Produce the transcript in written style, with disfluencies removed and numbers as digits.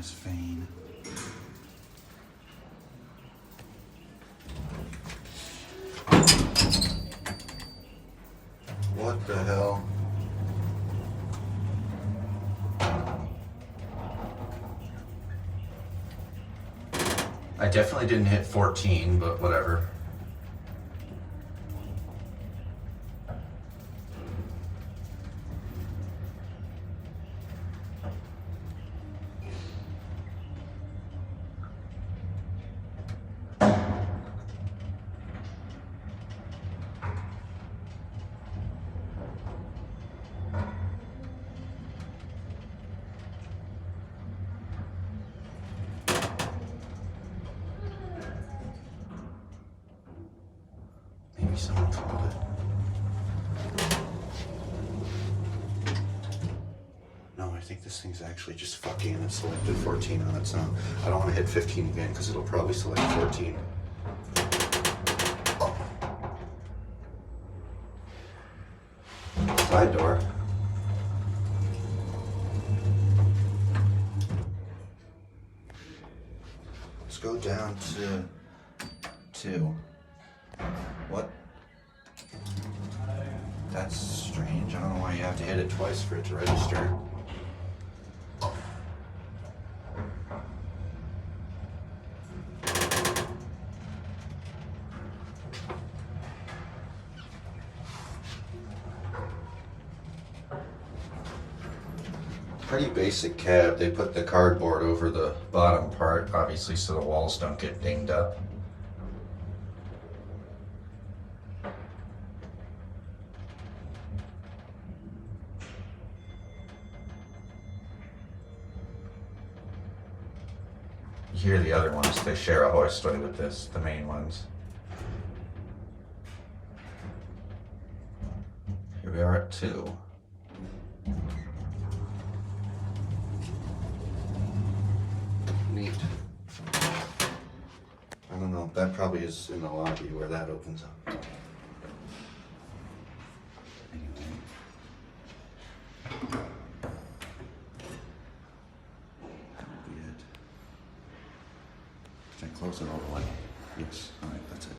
this Fain. What the hell? I definitely didn't hit 14, but whatever. Maybe someone followed it. No, I think this thing's actually just fucking and selected 14 on its own. I don't want to hit 15 again because it'll probably select 14. Side door. Let's go down to 2. What? That's strange. I don't know why you have to hit it twice for it to register. Pretty basic cab. They put the cardboard over the bottom part, obviously, so the walls don't get dinged up. You hear the other ones, they share a hoistway with this, the main ones. Here we are at 2. Neat. I don't know, that probably is in the lobby where that opens up. Anyway. That would be it. Can I close it all the way? Yes. Alright, that's it.